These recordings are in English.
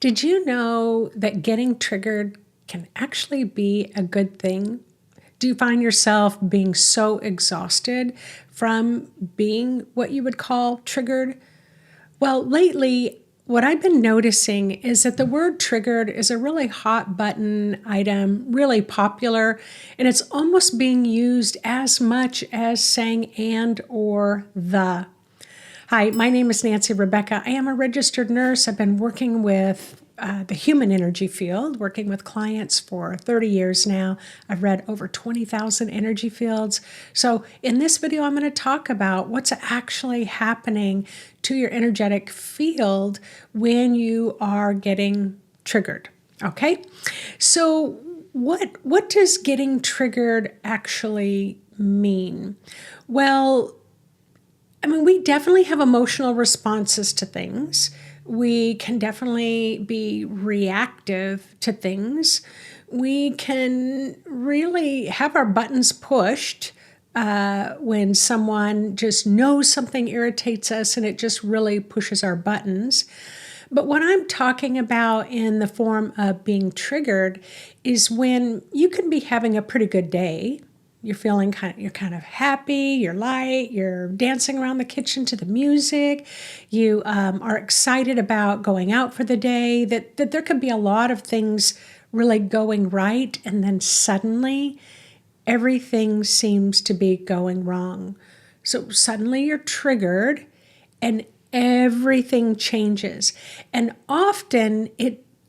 Did you know that getting triggered can actually be a good thing? Do you find yourself being so exhausted from being what you would call triggered? Well, lately, what I've been noticing is that the word triggered is a really hot button item, really popular, and it's almost being used as much as saying and or the. Hi, my name is Nancy Rebecca. I am a registered nurse. I've been working with the human energy field, working with clients for 30 years now. I've read over 20,000 energy fields. So in this video, I'm going to talk about what's actually happening to your energetic field when you are getting triggered. Okay? So what does getting triggered actually mean? Well, we definitely have emotional responses to things. We can definitely be reactive to things. We can really have our buttons pushed when someone just knows something irritates us and it just really pushes our buttons. But what I'm talking about in the form of being triggered is when you can be having a pretty good day. You're you're kind of happy, you're light, you're dancing around the kitchen to the music, you are excited about going out for the day, that there could be a lot of things really going right, and then suddenly everything seems to be going wrong. So suddenly you're triggered and everything changes. And often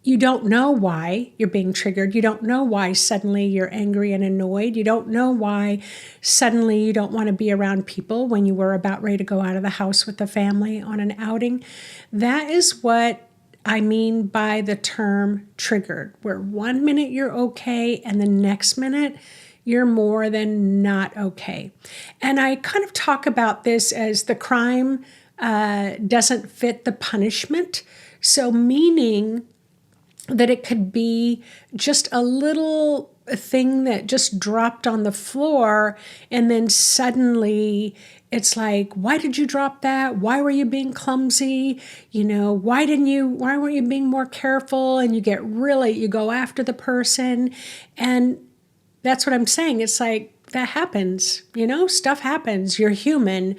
you don't know why you're being triggered. You don't know why suddenly you're angry and annoyed. You don't know why suddenly you don't want to be around people when you were about ready to go out of the house with the family on an outing. That is what I mean by the term triggered, where 1 minute you're okay and the next minute you're more than not okay. And I kind of talk about this as the crime doesn't fit the punishment. So meaning that it could be just a little thing that just dropped on the floor, and then suddenly it's like, why did you drop that? Why were you being clumsy? Why weren't you being more careful? And you go after the person. And that's what I'm saying. It's like, that happens, stuff happens. You're human.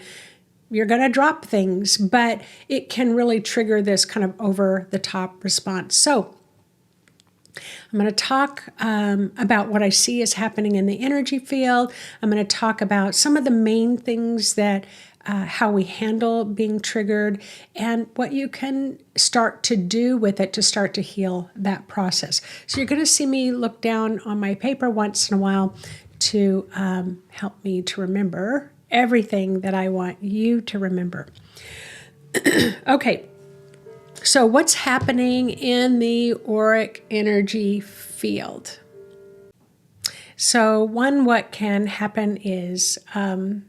You're going to drop things, but it can really trigger this kind of over the top response. So I'm going to talk about what I see is happening in the energy field. I'm going to talk about some of the main things that how we handle being triggered and what you can start to do with it to start to heal that process. So you're going to see me look down on my paper once in a while to help me to remember everything that I want you to remember. Okay. So what's happening in the auric energy field? So what can happen is, what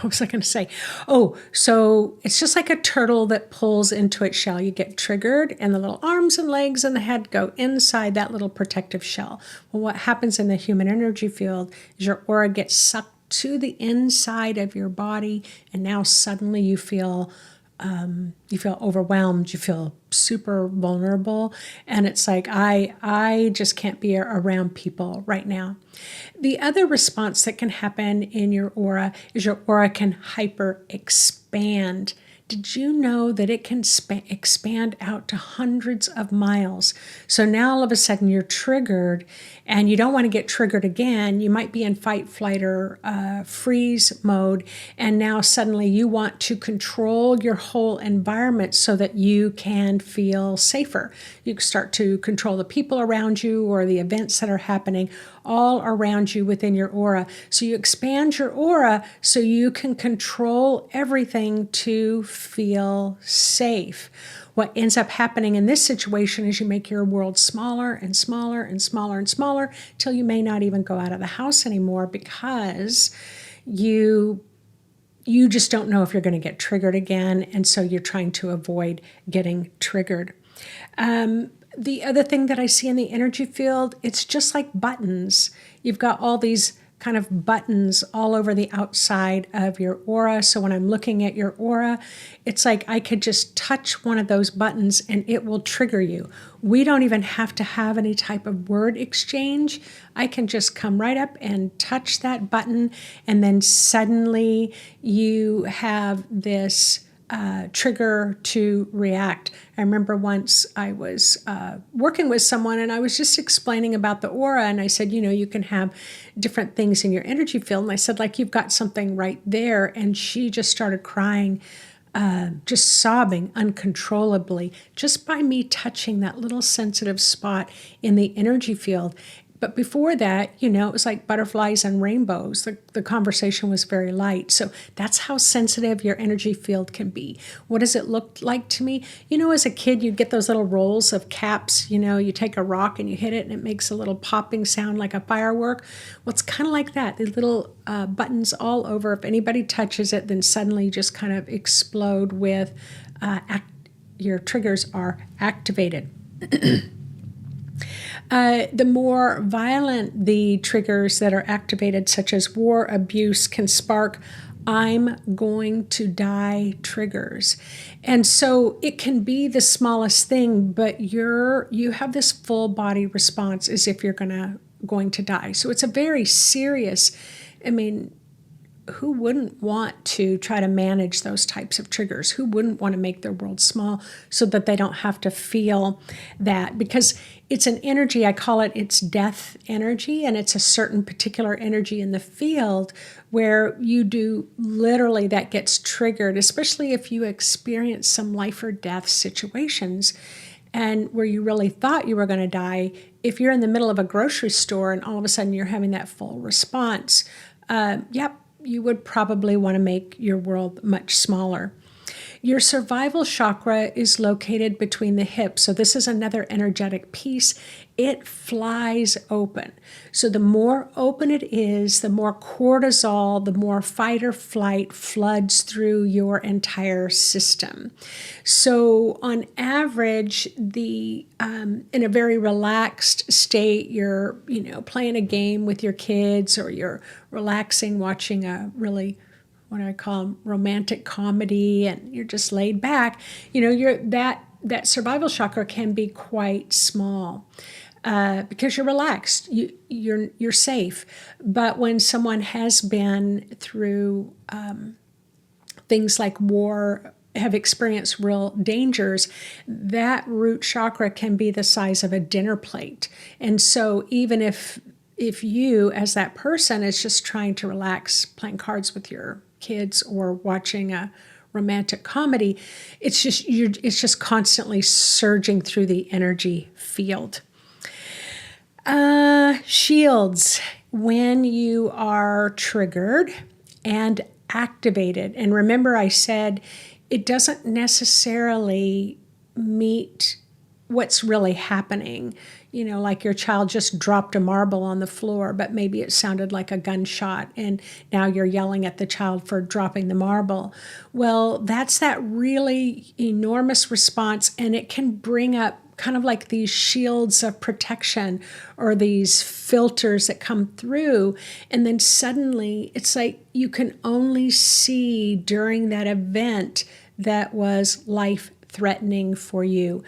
was I going to say? Oh, so it's just like a turtle that pulls into its shell. You get triggered and the little arms and legs and the head go inside that little protective shell. Well, what happens in the human energy field is your aura gets sucked to the inside of your body, and now suddenly you feel overwhelmed, you feel super vulnerable, and it's like, I just can't be around people right now. The other response that can happen in your aura is your aura can hyper expand. Did you know that it can expand out to hundreds of miles? So now all of a sudden you're triggered and you don't want to get triggered again. You might be in fight, flight, or freeze mode. And now suddenly you want to control your whole environment so that you can feel safer. You start to control the people around you or the events that are happening all around you within your aura. So you expand your aura so you can control everything to feel safe. What ends up happening in this situation is you make your world smaller and smaller and smaller and smaller till you may not even go out of the house anymore because you just don't know if you're going to get triggered again, and so you're trying to avoid getting triggered. The other thing that I see in the energy field, it's just like buttons. You've got all these kind of buttons all over the outside of your aura. So when I'm looking at your aura, it's like I could just touch one of those buttons and it will trigger you. We don't even have to have any type of word exchange. I can just come right up and touch that button, and then suddenly you have this trigger to react. I remember once I was working with someone and I was just explaining about the aura, and I said, you can have different things in your energy field. And I said, like, you've got something right there. And she just started crying, just sobbing uncontrollably, just by me touching that little sensitive spot in the energy field. But before that, it was like butterflies and rainbows. The conversation was very light. So that's how sensitive your energy field can be. What does it look like to me? As a kid, you'd get those little rolls of caps. You take a rock and you hit it and it makes a little popping sound like a firework. Well, it's kind of like that. The little buttons all over. If anybody touches it, then suddenly you just kind of explode with your triggers are activated. The more violent the triggers that are activated, such as war, abuse, can spark I'm going to die triggers. And so it can be the smallest thing, but you have this full body response as if you're going to die. So it's a very serious, who wouldn't want to try to manage those types of triggers? Who wouldn't want to make their world small so that they don't have to feel that? Because it's an energy, I call it's death energy, and it's a certain particular energy in the field where you do literally that gets triggered, especially if you experience some life or death situations and where you really thought you were going to die. If you're in the middle of a grocery store and all of a sudden you're having that full response, you would probably want to make your world much smaller. Your survival chakra is located between the hips. So this is another energetic piece. It flies open. So the more open it is, the more cortisol, the more fight or flight floods through your entire system. So on average, in a very relaxed state, you're, playing a game with your kids, or you're relaxing, watching a really, what I call romantic comedy, and you're just laid back, that survival chakra can be quite small because you're relaxed, you're safe. But when someone has been through things like war, have experienced real dangers, that root chakra can be the size of a dinner plate. And so even if you, as that person, is just trying to relax, playing cards with your kids or watching a romantic comedy, it's just constantly surging through the energy field. Shields, when you are triggered and activated. And remember, I said it doesn't necessarily meet what's really happening. Like your child just dropped a marble on the floor, but maybe it sounded like a gunshot, and now you're yelling at the child for dropping the marble. Well, that's that really enormous response, and it can bring up kind of like these shields of protection or these filters that come through. And then suddenly it's like you can only see during that event that was life-threatening for you.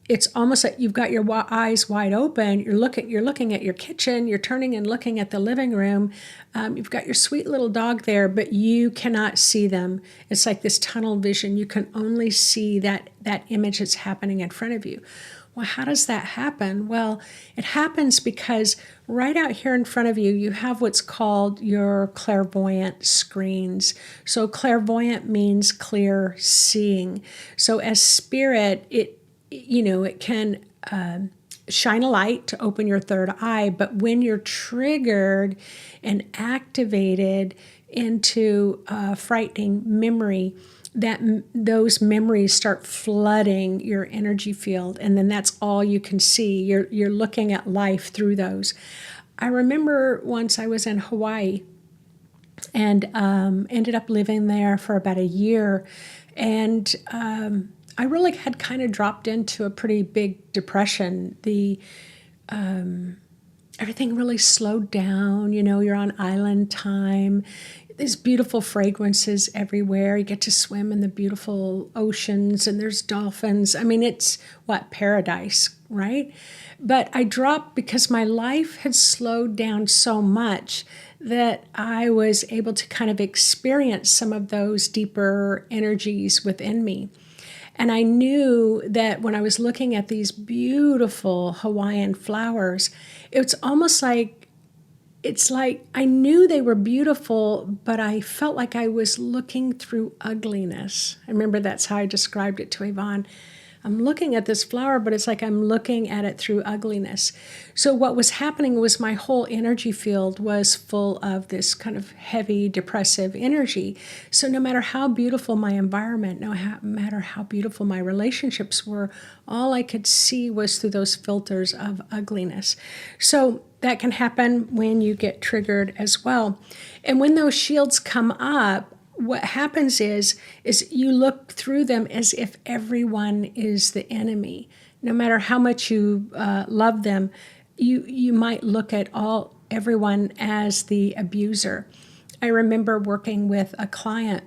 It's almost like you've got your eyes wide open. You're looking at your kitchen. You're turning and looking at the living room. You've got your sweet little dog there, but you cannot see them. It's like this tunnel vision. You can only see that image that's happening in front of you. Well, how does that happen? Well, it happens because right out here in front of you, you have what's called your clairvoyant screens. So clairvoyant means clear seeing. So as spirit, it can shine a light to open your third eye, but when you're triggered and activated into a frightening memory, those memories start flooding your energy field, and then that's all you can see. You're looking at life through those. I remember once I was in Hawaii and ended up living there for about a year, and I really had kind of dropped into a pretty big depression. everything really slowed down. You're on island time. There's beautiful fragrances everywhere. You get to swim in the beautiful oceans and there's dolphins. I mean, it's paradise, right? But I dropped because my life had slowed down so much that I was able to kind of experience some of those deeper energies within me. And I knew that when I was looking at these beautiful Hawaiian flowers, it's almost like I knew they were beautiful, but I felt like I was looking through ugliness. I remember that's how I described it to Yvonne. I'm looking at this flower, but it's like I'm looking at it through ugliness. So what was happening was my whole energy field was full of this kind of heavy, depressive energy. So no matter how beautiful my environment, no matter how beautiful my relationships were, all I could see was through those filters of ugliness. So that can happen when you get triggered as well. And when those shields come up, what happens is you look through them as if everyone is the enemy. No matter how much you love them, you might look at everyone as the abuser. I remember working with a client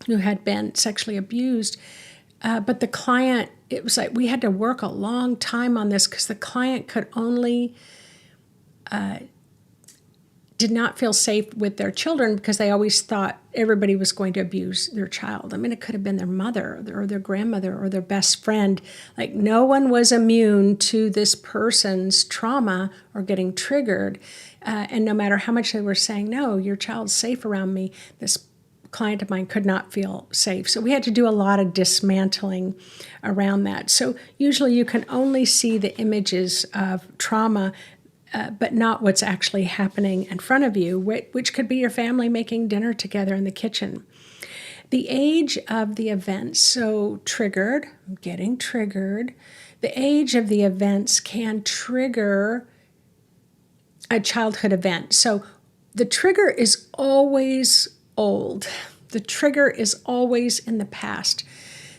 who had been sexually abused, but the client, it was like we had to work a long time on this because the client could only did not feel safe with their children because they always thought everybody was going to abuse their child. I mean, it could have been their mother or their grandmother or their best friend. Like no one was immune to this person's trauma or getting triggered. And no matter how much they were saying, no, your child's safe around me, this client of mine could not feel safe. So we had to do a lot of dismantling around that. So usually you can only see the images of trauma but not what's actually happening in front of you, which could be your family making dinner together in the kitchen. The age of the events, so triggered, getting triggered, the age of the events can trigger a childhood event. So the trigger is always old. The trigger is always in the past.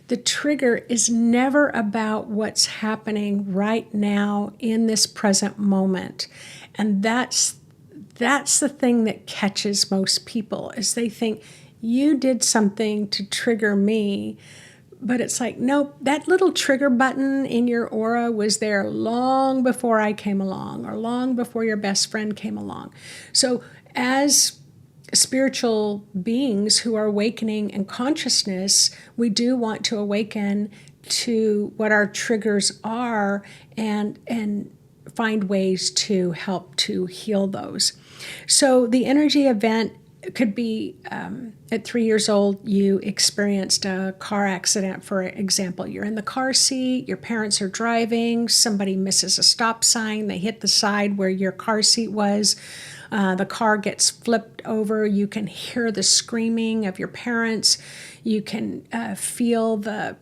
The trigger is never about what's happening right now in this present moment. And that's the thing that catches most people is they think you did something to trigger me. But it's like, nope, that little trigger button in your aura was there long before I came along or long before your best friend came along. So as spiritual beings who are awakening in consciousness, we do want to awaken to what our triggers are and find ways to help to heal those. So the energy event could be at 3 years old, you experienced a car accident, for example. You're in the car seat, your parents are driving, somebody misses a stop sign, they hit the side where your car seat was. The car gets flipped over. You can hear the screaming of your parents. You can feel the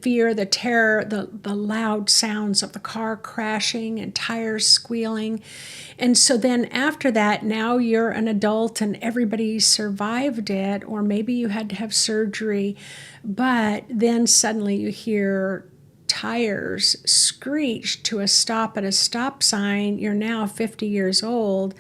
fear, the terror, the loud sounds of the car crashing and tires squealing. And so then after that, now you're an adult and everybody survived it, or maybe you had to have surgery, but then suddenly you hear tires screech to a stop at a stop sign. You're now 50 years old,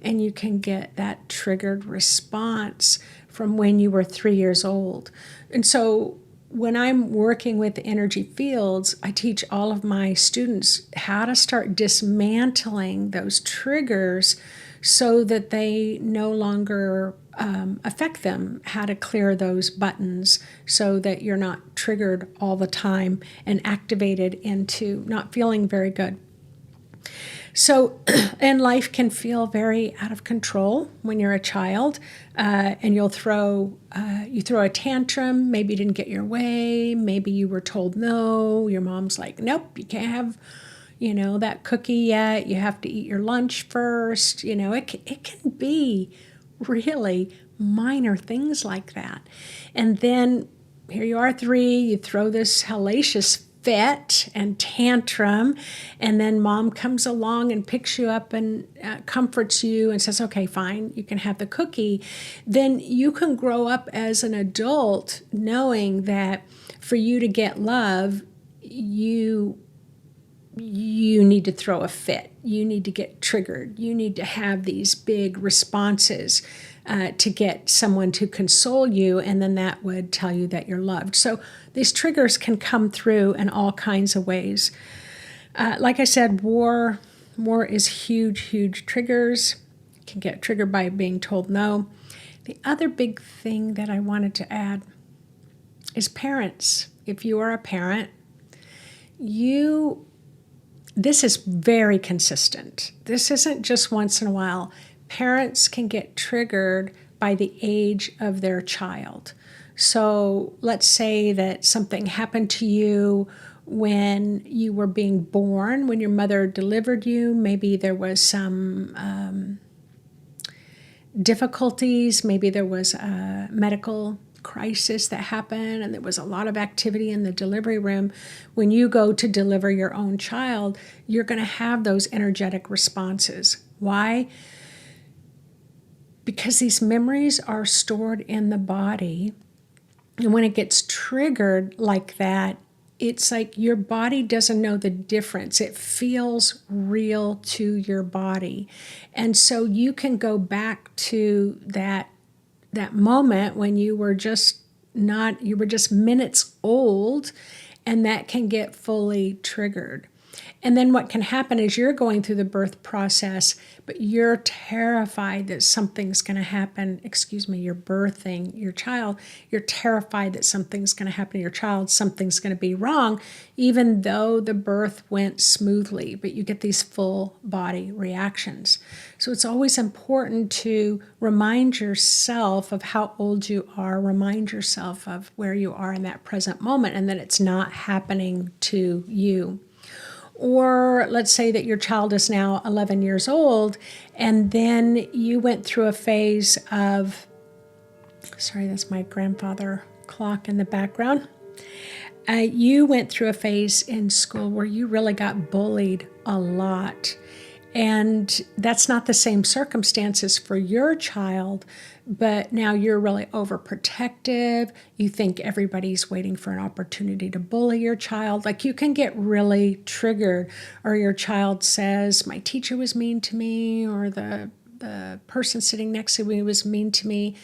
and you can get that triggered response from when you were 3 years old. And so when I'm working with the energy fields, I teach all of my students how to start dismantling those triggers so that they no longer affect them, how to clear those buttons so that you're not triggered all the time and activated into not feeling very good. So, and life can feel very out of control when you're a child, and you throw a tantrum. Maybe you didn't get your way. Maybe you were told no. Your mom's like, nope, you can't have, that cookie yet. You have to eat your lunch first. It can be really minor things like that. And then here you are 3, you throw this hellacious fit and tantrum, and then mom comes along and picks you up and comforts you and says, okay, fine, you can have the cookie. Then you can grow up as an adult knowing that for you to get love, you you need to throw a fit. You need to get triggered. You need to have these big responses to get someone to console you, and then that would tell you that you're loved. So these triggers can come through in all kinds of ways. Like I said, war is huge triggers. Can get triggered by being told no. The other big thing that I wanted to add is parents. If you are a parent, this is very consistent. This isn't just once in a while. Parents can get triggered by the age of their child. So let's say that something happened to you when you were being born, when your mother delivered you. Maybe there was some difficulties. Maybe there was a medical crisis that happened and there was a lot of activity in the delivery room. When you go to deliver your own child, you're going to have those energetic responses. Why? Because these memories are stored in the body. And when it gets triggered like that, it's like your body doesn't know the difference. It feels real to your body. And so you can go back to that moment when you were just minutes old, and that can get fully triggered. And then what can happen is you're going through the birth process, but you're terrified that something's going to happen. You're birthing your child. You're terrified that something's going to happen to your child. Something's going to be wrong, even though the birth went smoothly, but you get these full body reactions. So it's always important to remind yourself of how old you are, remind yourself of where you are in that present moment, and that it's not happening to you. Or let's say that your child is now 11 years old, and then you went through a phase of, sorry, that's my grandfather clock in the background. You went through a phase in school where you really got bullied a lot. And that's not the same circumstances for your child, but now you're really overprotective. You think everybody's waiting for an opportunity to bully your child. Like, you can get really triggered, or your child says, my teacher was mean to me, or the person sitting next to me was mean to me.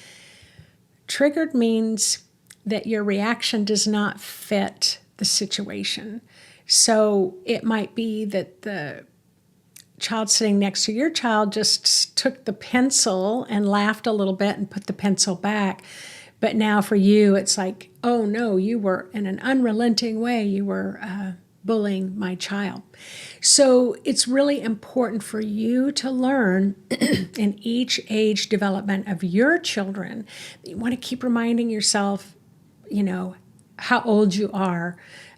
Triggered means that your reaction does not fit the situation. So it might be that the child sitting next to your child just took the pencil and laughed a little bit and put the pencil back. But now for you, it's like, oh no, you were in an unrelenting way, you were bullying my child. So it's really important for you to learn in each age development of your children. You want to keep reminding yourself, how old you are.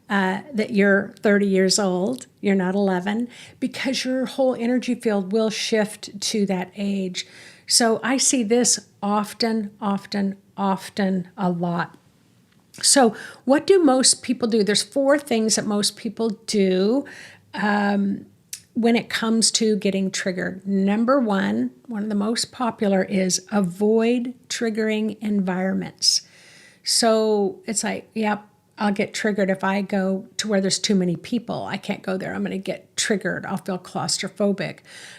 That you're 30 years old, you're not 11, because your whole energy field will shift to that age. So I see this often, a lot. So what do most people do? There's 4 things that most people do when it comes to getting triggered. Number 1, one of the most popular, is avoid triggering environments. So it's like, yep, I'll get triggered if I go to where there's too many people. I can't go there. I'm going to get triggered. I'll feel claustrophobic.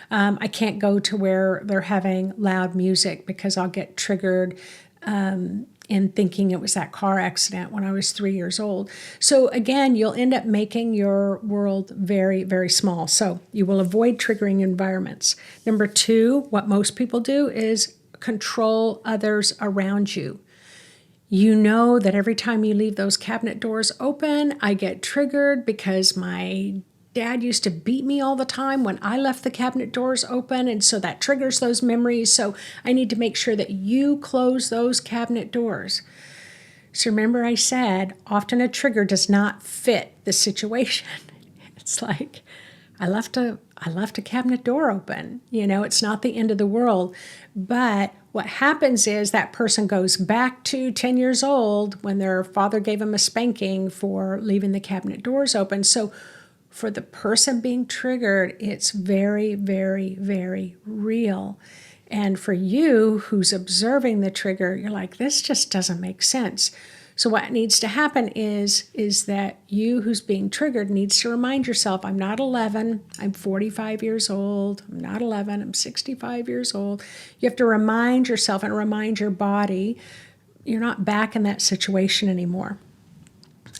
I can't go to where they're having loud music because I'll get triggered in thinking it was that car accident when I was 3 years old. So again, you'll end up making your world very, very small. So you will avoid triggering environments. Number 2, what most people do is control others around you. You know that every time you leave those cabinet doors open, I get triggered because my dad used to beat me all the time when I left the cabinet doors open, and so that triggers those memories. So I need to make sure that you close those cabinet doors. So remember, I said often a trigger does not fit the situation. It's like, I left a cabinet door open. It's not the end of the world. But what happens is that person goes back to 10 years old when their father gave them a spanking for leaving the cabinet doors open. So for the person being triggered, it's very, very, very real. And for you who's observing the trigger, you're like, this just doesn't make sense. So what needs to happen is that you who's being triggered needs to remind yourself, I'm not 11, I'm 45 years old, I'm not 11, I'm 65 years old. You have to remind yourself and remind your body you're not back in that situation anymore.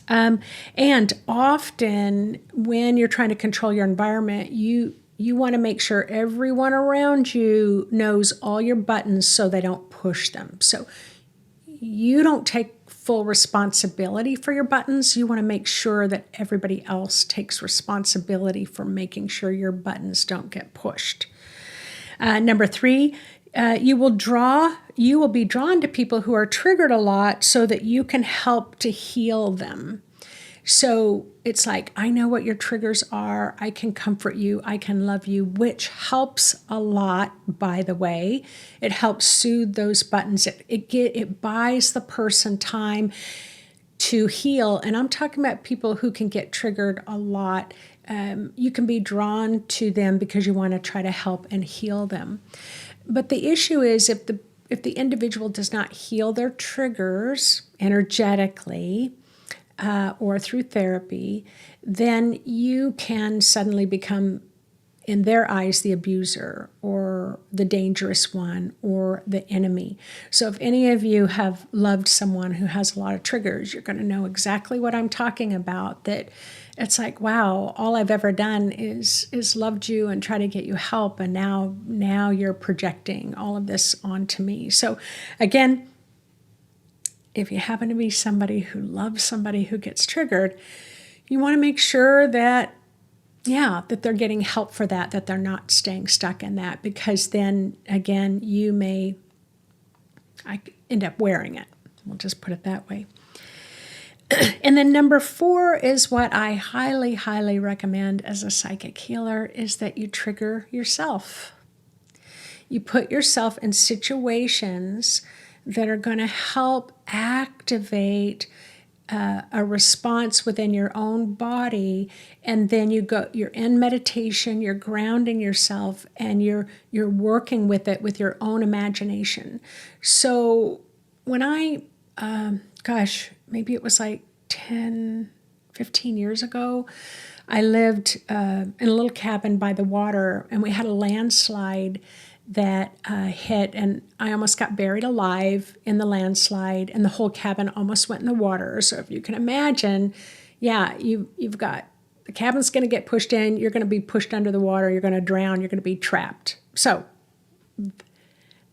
And often when you're trying to control your environment, you want to make sure everyone around you knows all your buttons so they don't push them. So you don't take full responsibility for your buttons. You want to make sure that everybody else takes responsibility for making sure your buttons don't get pushed. Number 3, you will be drawn to people who are triggered a lot so that you can help to heal them. So it's like, I know what your triggers are. I can comfort you. I can love you, which helps a lot, by the way. It helps soothe those buttons. It buys the person time to heal. And I'm talking about people who can get triggered a lot. You can be drawn to them because you want to try to help and heal them. But the issue is if the individual does not heal their triggers energetically, or through therapy, then you can suddenly become, in their eyes, the abuser or the dangerous one or the enemy. So if any of you have loved someone who has a lot of triggers, you're going to know exactly what I'm talking about, that it's like, wow, all I've ever done is loved you and try to get you help, and now you're projecting all of this onto me. So again, if you happen to be somebody who loves somebody who gets triggered, you want to make sure that they're getting help for that they're not staying stuck in that, because then again, you may end up wearing it. We'll just put it that way. And then number 4 is what I highly, highly recommend as a psychic healer, is that you trigger yourself. You put yourself in situations that are going to help activate a response within your own body, and then you're in meditation, you're grounding yourself, and you're working with it with your own imagination. So when maybe it was like 10, 15 years ago, I lived in a little cabin by the water, and we had a landslide that hit, and I almost got buried alive in the landslide, and the whole cabin almost went in the water. So if you can imagine, you've got, the cabin's going to get pushed in, you're going to be pushed under the water, you're going to drown, you're going to be trapped. So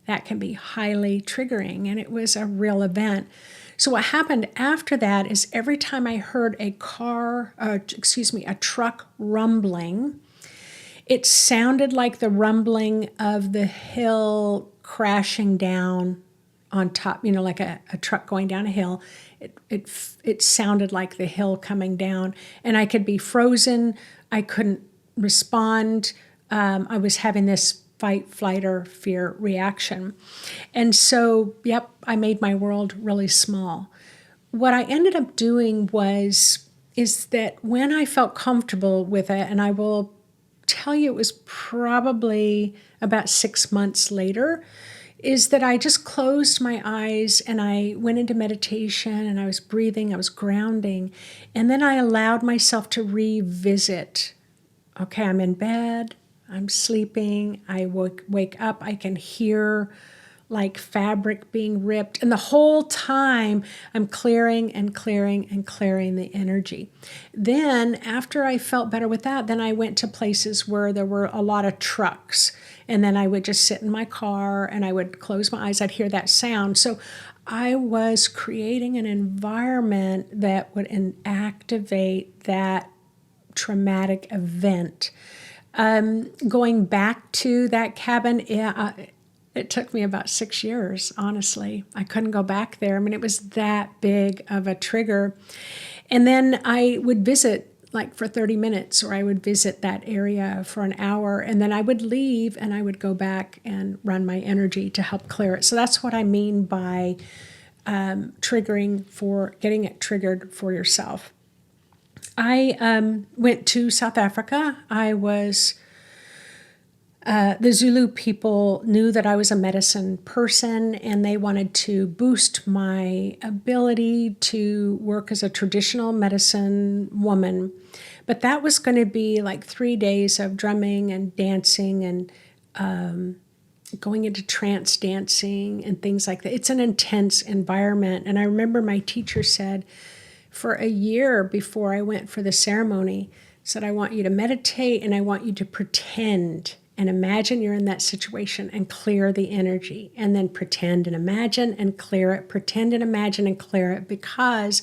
that can be highly triggering, and it was a real event. So what happened after that is every time I heard a truck rumbling, it sounded like the rumbling of the hill crashing down on top, like a truck going down a hill. It sounded like the hill coming down, and I could be frozen. I couldn't respond. I was having this fight, flight, or fear reaction. And so, I made my world really small. What I ended up doing is that when I felt comfortable with it, and I will tell you it was probably about 6 months later, is that I just closed my eyes and I went into meditation, and I was breathing, I was grounding, and then I allowed myself to revisit. Okay, I'm in bed, I'm sleeping, I wake up, I can hear like fabric being ripped. And the whole time I'm clearing and clearing and clearing the energy. Then after I felt better with that, then I went to places where there were a lot of trucks. And then I would just sit in my car and I would close my eyes. I'd hear that sound. So I was creating an environment that would activate that traumatic event. Going back to that cabin, it took me about 6 years, honestly. I couldn't go back there. I mean, it was that big of a trigger. And then I would visit like for 30 minutes, or I would visit that area for an hour, and then I would leave and I would go back and run my energy to help clear it. So that's what I mean by getting it triggered for yourself. I went to South Africa. I was The Zulu people knew that I was a medicine person, and they wanted to boost my ability to work as a traditional medicine woman. But that was going to be like 3 days of drumming and dancing and going into trance dancing and things like that. It's an intense environment. And I remember my teacher said, for a year before I went for the ceremony, said, I want you to meditate and I want you to pretend and imagine you're in that situation and clear the energy, and then pretend and imagine and clear it, pretend and imagine and clear it, because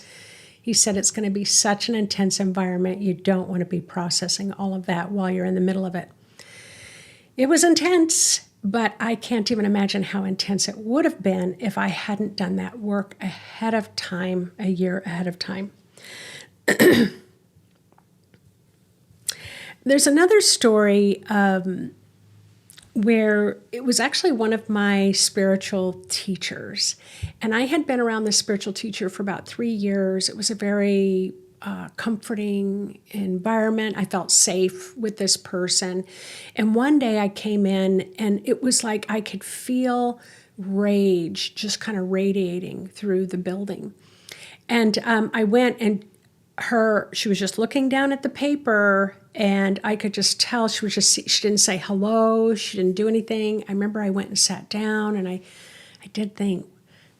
he said it's going to be such an intense environment. You don't want to be processing all of that while you're in the middle of it. It was intense, but I can't even imagine how intense it would have been if I hadn't done that work ahead of time, a year ahead of time. There's another story where it was actually one of my spiritual teachers. And I had been around this spiritual teacher for about 3 years. It was a very comforting environment. I felt safe with this person. And one day I came in and it was like I could feel rage just kind of radiating through the building. And I went, and she was just looking down at the paper, and I could just tell she didn't say hello. She didn't do anything. I remember I went and sat down, and I did think,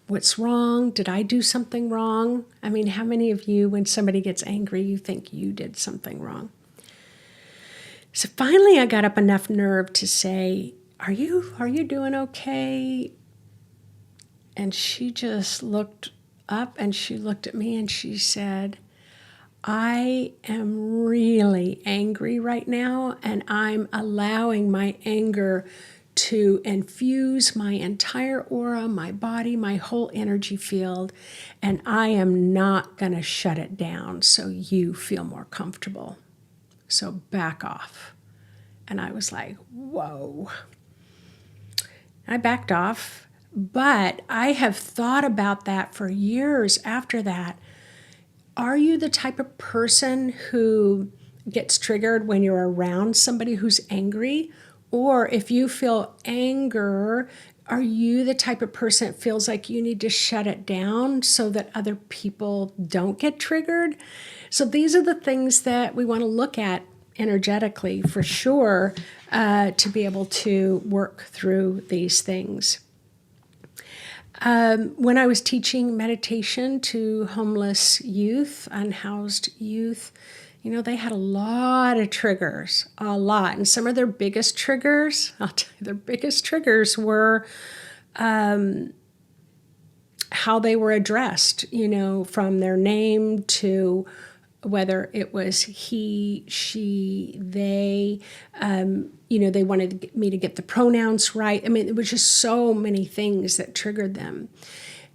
what's wrong? Did I do something wrong? I mean, how many of you, when somebody gets angry, you think you did something wrong? So finally I got up enough nerve to say, are you doing okay? And she just looked up and she looked at me and she said, I am really angry right now, and I'm allowing my anger to infuse my entire aura, my body, my whole energy field, and I am not going to shut it down so you feel more comfortable. So back off. And I was like, whoa. I backed off, but I have thought about that for years after that. Are you the type of person who gets triggered when you're around somebody who's angry? Or if you feel anger, are you the type of person that feels like you need to shut it down so that other people don't get triggered? So these are the things that we want to look at energetically for sure, to be able to work through these things. When I was teaching meditation to homeless youth, unhoused youth, they had a lot of triggers, a lot. And some of their biggest triggers, I'll tell you, their biggest triggers were how they were addressed, from their name to whether it was he, she, they, they wanted me to get the pronouns right. I mean, it was just so many things that triggered them.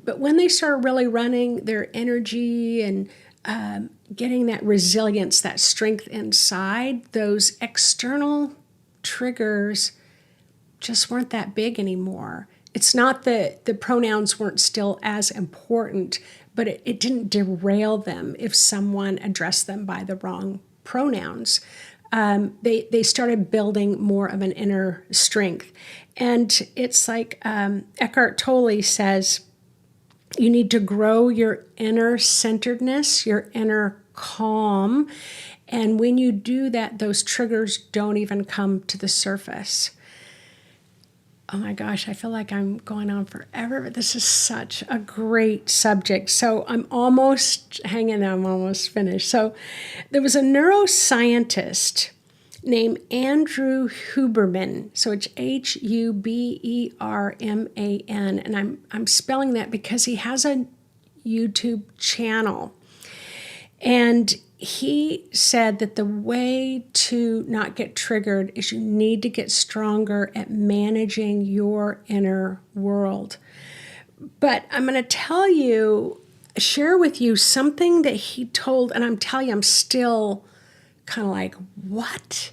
But when they started really running their energy and getting that resilience, that strength inside, those external triggers just weren't that big anymore. It's not that the pronouns weren't still as important, but it didn't derail them if someone addressed them by the wrong pronouns. They started building more of an inner strength. And it's like Eckhart Tolle says, you need to grow your inner centeredness, your inner calm. And when you do that, those triggers don't even come to the surface. Oh my gosh, I feel like I'm going on forever, but this is such a great subject. So I'm almost finished. So there was a neuroscientist named Andrew Huberman. So it's Huberman, and I'm spelling that because he has a YouTube channel. And he said that the way to not get triggered is you need to get stronger at managing your inner world. But I'm going to share with you something that he told, and I'm telling you, I'm still kind of like, what?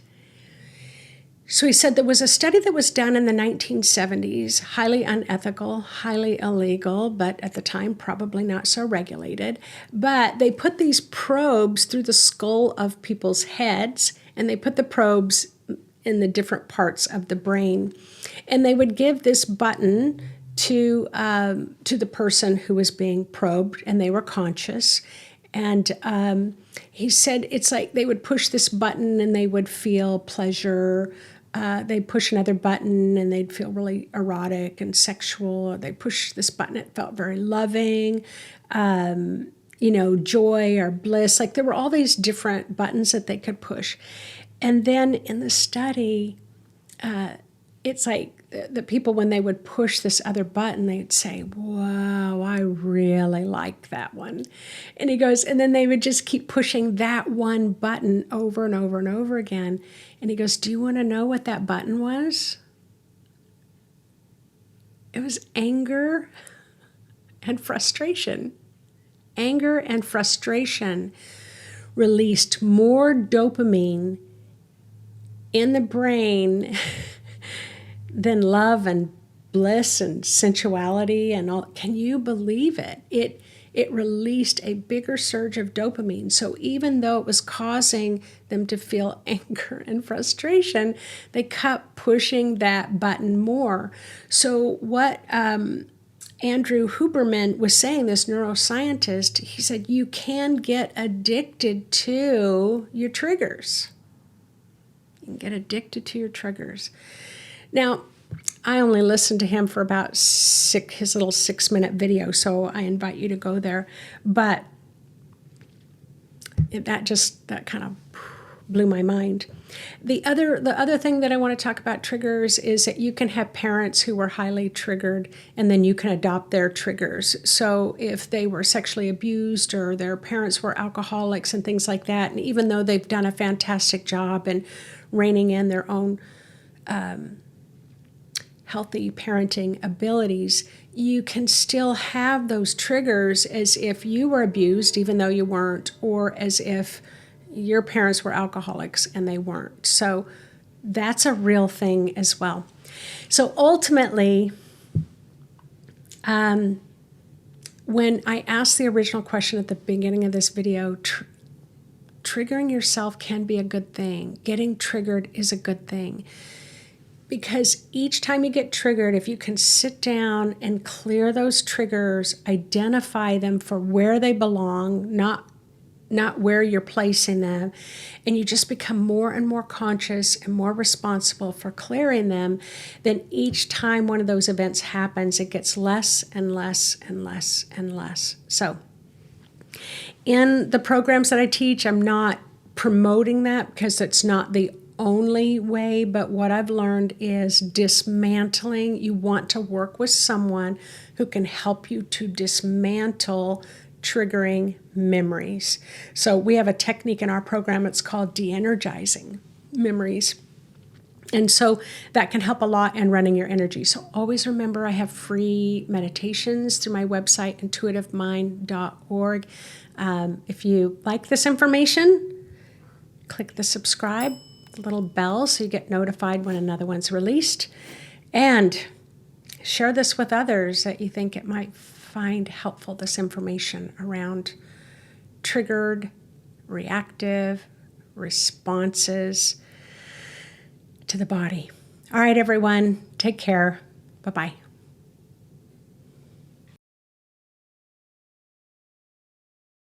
So he said there was a study that was done in the 1970s, highly unethical, highly illegal, but at the time probably not so regulated. But they put these probes through the skull of people's heads, and they put the probes in the different parts of the brain. And they would give this button to the person who was being probed, and they were conscious. And he said it's like they would push this button and they would feel pleasure. They'd push another button and they'd feel really erotic and sexual. Or they'd push this button, it felt very loving. Joy or bliss. Like there were all these different buttons that they could push. And then in the study, it's like the people, when they would push this other button, they'd say, "Wow, I really like that one." And he goes, and then they would just keep pushing that one button over and over and over again. And he goes, "Do you want to know what that button was?" It was anger and frustration. Anger and frustration released more dopamine in the brain than love and bliss and sensuality and all. Can you believe it? It released a bigger surge of dopamine. So even though it was causing them to feel anger and frustration, they kept pushing that button more. So what Andrew Huberman was saying, this neuroscientist, he said, you can get addicted to your triggers. You can get addicted to your triggers. Now, I only listened to him for about his little 6-minute video, so I invite you to go there. But that kind of blew my mind. The other thing that I want to talk about triggers is that you can have parents who were highly triggered, and then you can adopt their triggers. So if they were sexually abused or their parents were alcoholics and things like that, and even though they've done a fantastic job in reining in their own healthy parenting abilities, you can still have those triggers as if you were abused, even though you weren't, or as if your parents were alcoholics and they weren't. So that's a real thing as well. So ultimately, when I asked the original question at the beginning of this video, triggering yourself can be a good thing. Getting triggered is a good thing. Because each time you get triggered, if you can sit down and clear those triggers, identify them for where they belong, not where you're placing them, and you just become more and more conscious and more responsible for clearing them, then each time one of those events happens, it gets less and less and less and less. So in the programs that I teach, I'm not promoting that because it's not the only way, but what I've learned is dismantling. You want to work with someone who can help you to dismantle triggering memories. So we have a technique in our program, it's called de-energizing memories. And so that can help a lot in running your energy. So always remember, I have free meditations through my website, intuitivemind.org. If you like this information, click the subscribe, little bell, so you get notified when another one's released. And share this with others that you think it might find helpful, this information around triggered, reactive responses to the body. All right, everyone, take care. Bye-bye.